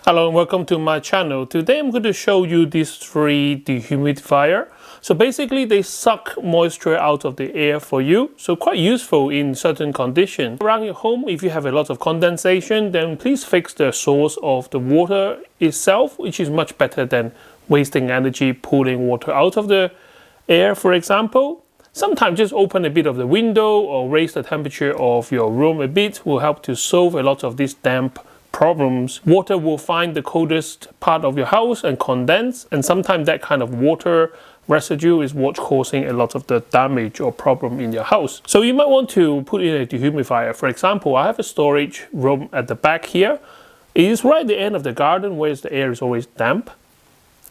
Hello and welcome to my channel. Today I'm going to show you these three dehumidifiers. So basically they suck moisture out of the air for you. So quite useful in certain conditions. Around your home, if you have a lot of condensation, then please fix the source of the water itself, which is much better than wasting energy pulling water out of the air, for example. Sometimes just open a bit of the window or raise the temperature of your room a bit will help to solve a lot of these damp problems. Water will find the coldest part of your house and condense, and sometimes that kind of water residue is what's causing a lot of the damage or problem in your house. So you might want to put in a dehumidifier. For example, I have a storage room at the back here. It is right at the end of the garden where the air is always damp.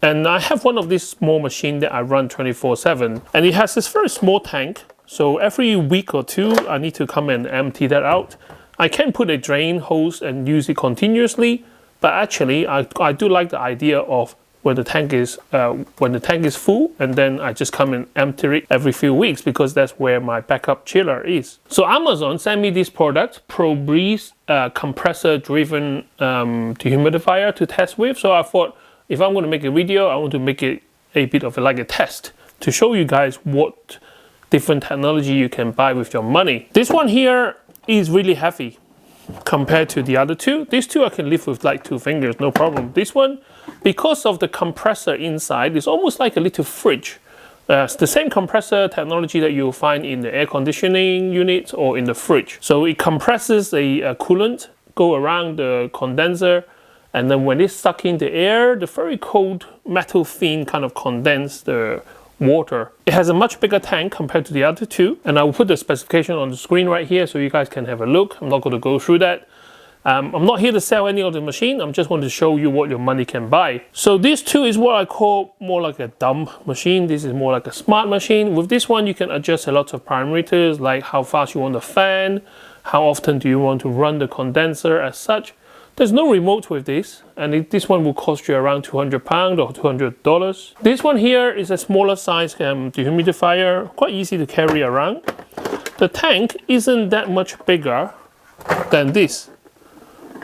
And I have one of these small machines that I run 24/7, and it has this very small tank. So every week or two, I need to come and empty that out. I can put a drain hose and use it continuously, but actually I do like the idea of when the tank is full, and then I just come and empty it every few weeks because that's where my backup chiller is. So Amazon sent me this product, Pro Breeze compressor driven dehumidifier to test with. So I thought if I'm going to make a video, I want to make it a bit of like a test to show you guys what different technology you can buy with your money. This one here is really heavy compared to the other two. These two I can lift with like 2 fingers, no problem. This one, because of the compressor inside, is almost like a little fridge. It's the same compressor technology that you'll find in the air conditioning unit or in the fridge. So it compresses a coolant, go around the condenser, and then when it's sucking the air, the very cold metal fin kind of condense the water. It has a much bigger tank compared to the other two, and I will put the specification on the screen right here so you guys can have a look. I'm not going to go through that. I'm not here to sell any of the machine. I'm just want to show you what your money can buy. So this two is what I call more like a dumb machine. This is more like a smart machine. With this one, you can adjust a lot of parameters like how fast you want the fan, how often do you want to run the condenser as such. There's no remote with this, and this one will cost you around £200 or $200. This one here is a smaller size dehumidifier, quite easy to carry around. The tank isn't that much bigger than this.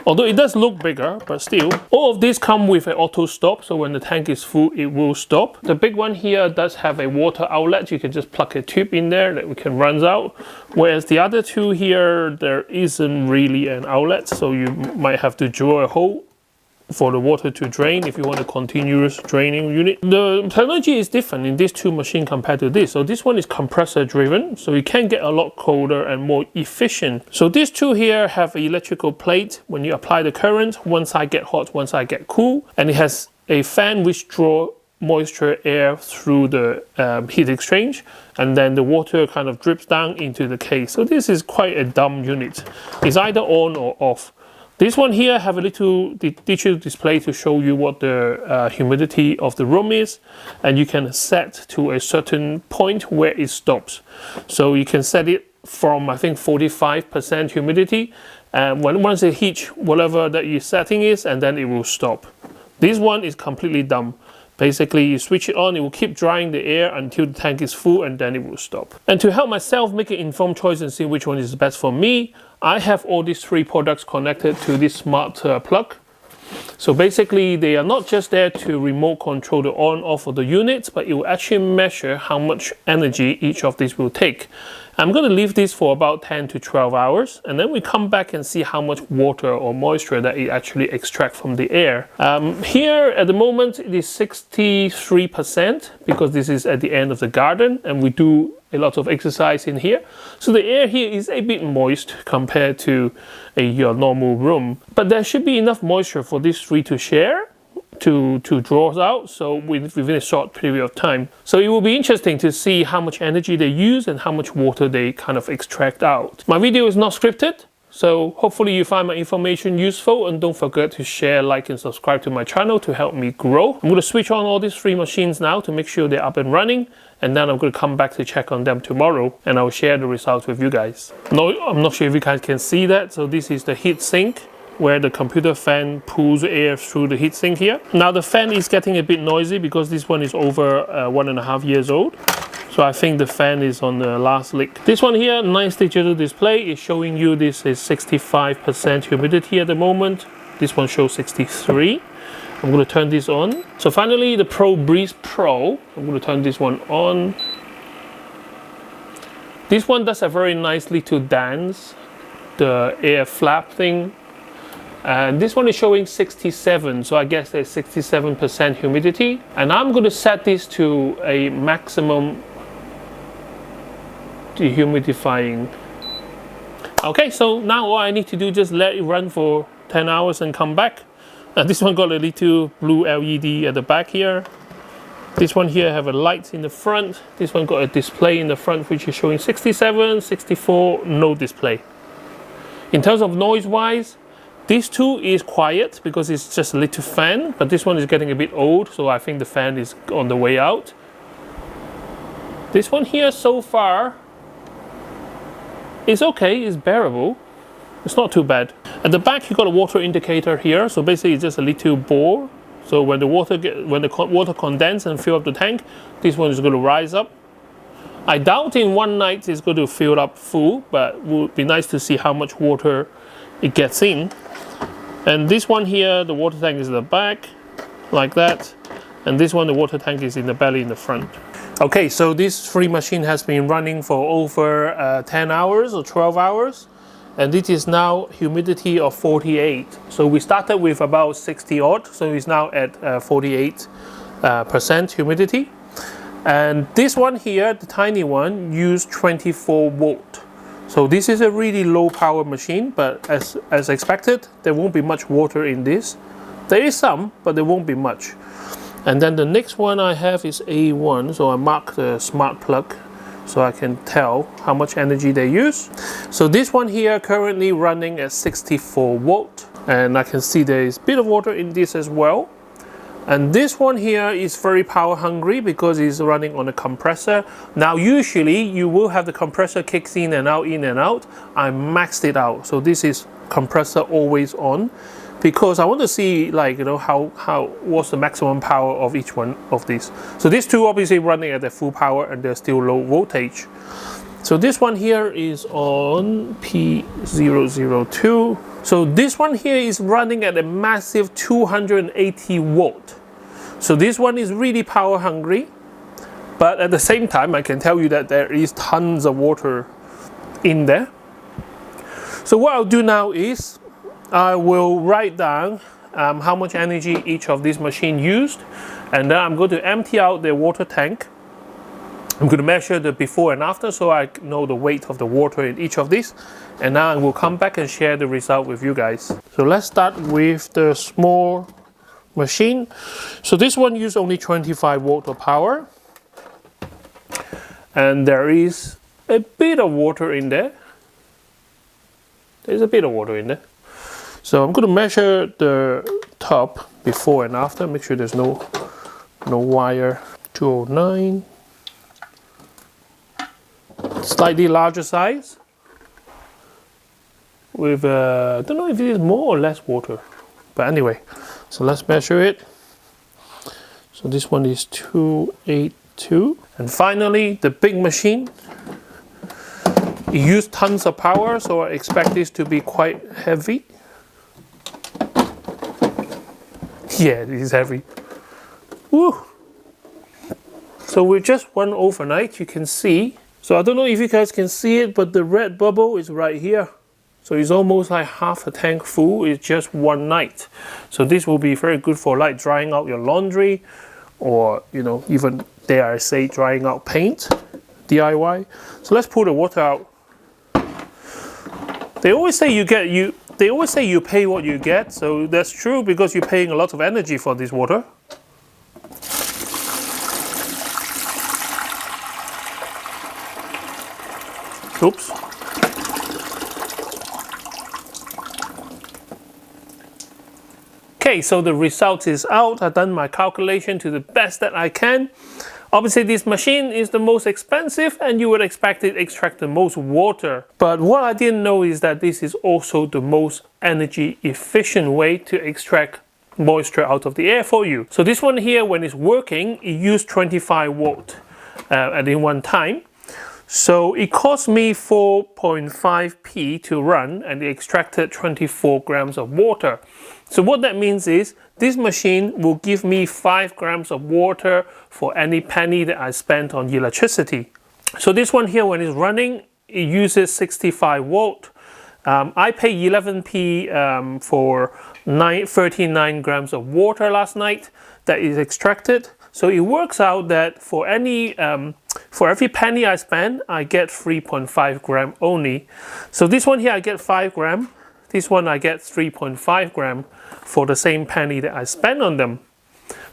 Although it does look bigger, but still. All of these come with an auto stop, so when the tank is full, it will stop. The big one here does have a water outlet. You can just plug a tube in there that we can run out. Whereas the other two here, there isn't really an outlet, so you might have to drill a hole for the water to drain if you want a continuous draining unit. The technology is different in these two machines compared to this. So this one is compressor driven, so you can get a lot colder and more efficient. So these two here have an electrical plate. When you apply the current, one side get hot, one side get cool, and it has a fan which draw moisture air through the heat exchange, and then the water kind of drips down into the case. So this is quite a dumb unit. It's either on or off. This one here have a little digital display to show you what the humidity of the room is, and you can set to a certain point where it stops. So you can set it from, I think, 45% humidity, and once it hits whatever that your setting is, and then it will stop. This one is completely dumb. Basically, you switch it on, it will keep drying the air until the tank is full, and then it will stop. And to help myself make an informed choice and see which one is best for me, I have all these three products connected to this smart plug. So basically, they are not just there to remote control the on-off of the units, but it will actually measure how much energy each of these will take. I'm going to leave this for about 10 to 12 hours, and then we come back and see how much water or moisture that it actually extracts from the air. Here at the moment, it is 63% because this is at the end of the garden, and we do a lot of exercise in here. So the air here is a bit moist compared to your normal room. But there should be enough moisture for these three to share, to draw out, so within a short period of time. So it will be interesting to see how much energy they use and how much water they kind of extract out. My video is not scripted, so hopefully you find my information useful, and don't forget to share, like, and subscribe to my channel to help me grow. I'm going to switch on all these three machines now to make sure they're up and running, and then I'm going to come back to check on them tomorrow, and I'll share the results with you guys. No, I'm not sure if you guys can see that. So this is the heat sink, where the computer fan pulls air through the heatsink here. Now the fan is getting a bit noisy because this one is over 1.5 years old. So I think the fan is on the last lick. This one here, nice digital display, is showing you this is 65% humidity at the moment. This one shows 63. I'm going to turn this on. So finally, the Pro Breeze Pro. I'm going to turn this one on. This one does a very nicely to dance, the air flap thing. And this one is showing 67, so I guess there's 67% humidity. And I'm going to set this to a maximum dehumidifying. Okay, so now all I need to do is just let it run for 10 hours and come back. And this one got a little blue LED at the back here. This one here have a light in the front. This one got a display in the front which is showing 67, 64, no display. In terms of noise wise, this two is quiet because it's just a little fan, but this one is getting a bit old, so I think the fan is on the way out. This one here so far is okay, it's bearable. It's not too bad. At the back you got a water indicator here, so basically it's just a little bore. So when the water condenses and fill up the tank, this one is going to rise up. I doubt in one night it's going to fill up full, but it would be nice to see how much water it gets in. And this one here, the water tank is in the back, like that. And this one, the water tank is in the belly in the front. Okay, so this free machine has been running for over 10 hours or 12 hours. And it is now humidity of 48. So we started with about 60 odd, so it's now at 48% humidity. And this one here, the tiny one, used 24 volt. So this is a really low power machine, but as expected, there won't be much water in this. There is some, but there won't be much. And then the next one I have is A1, so I mark the smart plug so I can tell how much energy they use. So this one here currently running at 64 volt, and I can see there is a bit of water in this as well. And this one here is very power hungry because it's running on a compressor. Now usually you will have the compressor kicks in and out, in and out. I maxed it out, so this is compressor always on, because I want to see, like, you know, what's the maximum power of each one of these. So these two obviously running at their full power and they're still low voltage. So this one here is on P002. So this one here is running at a massive 280 volt. So this one is really power hungry, but at the same time I can tell you that there is tons of water in there. So what I'll do now is I will write down how much energy each of these machines used, and then I'm going to empty out their water tank. I'm going to measure the before and after so I know the weight of the water in each of these, and now I will come back and share the result with you guys. So let's start with the small machine. So this one uses only 25 volt of power, and there is a bit of water in there. There's a bit of water in there. So I'm going to measure the top before and after, make sure there's no wire. 209. Slightly larger size with I don't know if it is more or less water, but anyway, so let's measure it. So this one is 282. And finally the big machine. It used tons of power, so I expect this to be quite heavy. Yeah, it is heavy. Woo! So with just one overnight, you can see. So I don't know if you guys can see it, but the red bubble is right here. So it's almost like half a tank full. It's just one night. So this will be very good for like drying out your laundry, or, you know, even dare I say drying out paint, DIY. So let's pull the water out. They always say you pay what you get, so that's true because you're paying a lot of energy for this water. Oops. Okay, so the result is out. I've done my calculation to the best that I can. Obviously this machine is the most expensive and you would expect it to extract the most water. But what I didn't know is that this is also the most energy efficient way to extract moisture out of the air for you. So this one here, when it's working, it used 25 volt at in one time. So it cost me 4.5p to run, and it extracted 24 grams of water. So what that means is this machine will give me 5 grams of water for any penny that I spent on electricity. So this one here, when it's running, it uses 65 volt. I paid 11p for 39 grams of water last night that is extracted. So it works out that for every penny I spend, I get 3.5 gram only. So this one here, I get 5 gram. This one I get 3.5 gram for the same penny that I spend on them.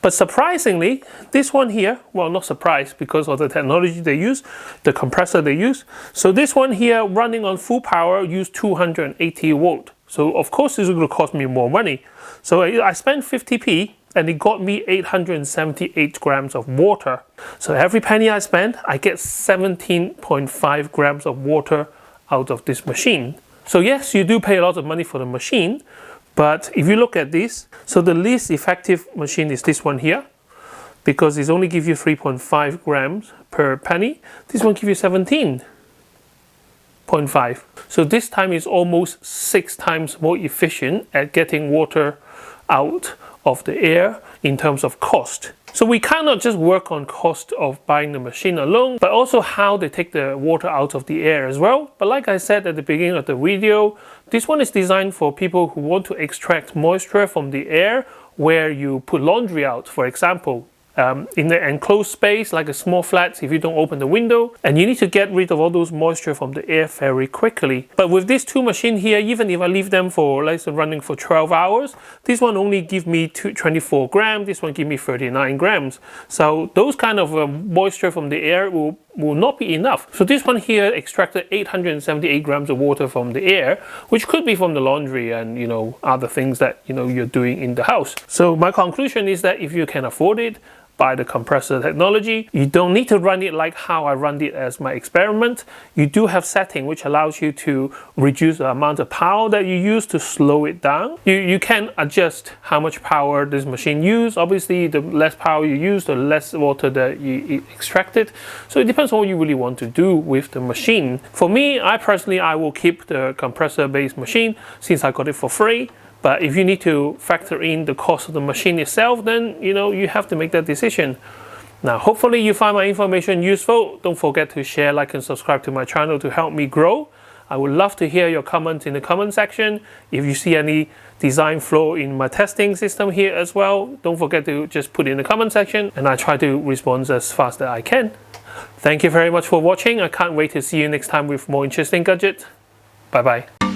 But surprisingly, this one here, well, not surprised because of the technology they use, the compressor they use. So this one here running on full power use 280 volt. So of course this is going to cost me more money. So I spent 50p and it got me 878 grams of water. So every penny I spend, I get 17.5 grams of water out of this machine. So yes, you do pay a lot of money for the machine, but if you look at this, so the least effective machine is this one here, because it's only give you 3.5 grams per penny. This one gives you 17.5. So this time is almost 6 times more efficient at getting water out of the air in terms of cost. So we cannot just work on cost of buying the machine alone, but also how they take the water out of the air as well. But like I said at the beginning of the video, this one is designed for people who want to extract moisture from the air where you put laundry out, for example. In the enclosed space, like a small flat, if you don't open the window, and you need to get rid of all those moisture from the air very quickly. But with these two machines here, even if I leave them for, let's say, running for 12 hours, this one only give me 24 grams, this one give me 39 grams. So those kind of moisture from the air will not be enough. So this one here extracted 878 grams of water from the air, which could be from the laundry and other things that you're doing in the house. So my conclusion is that if you can afford it, buy the compressor technology. You don't need to run it like how I run it as my experiment. You do have setting which allows you to reduce the amount of power that you use to slow it down. You can adjust how much power this machine uses. Obviously, the less power you use, the less water that you extracted. So it depends on what you really want to do with the machine. For me, I will keep the compressor-based machine since I got it for free. But if you need to factor in the cost of the machine itself, then you have to make that decision. Now, hopefully you find my information useful. Don't forget to share, like, and subscribe to my channel to help me grow. I would love to hear your comments in the comment section. If you see any design flaw in my testing system here as well, don't forget to just put it in the comment section, and I try to respond as fast as I can. Thank you very much for watching. I can't wait to see you next time with more interesting gadgets. Bye bye.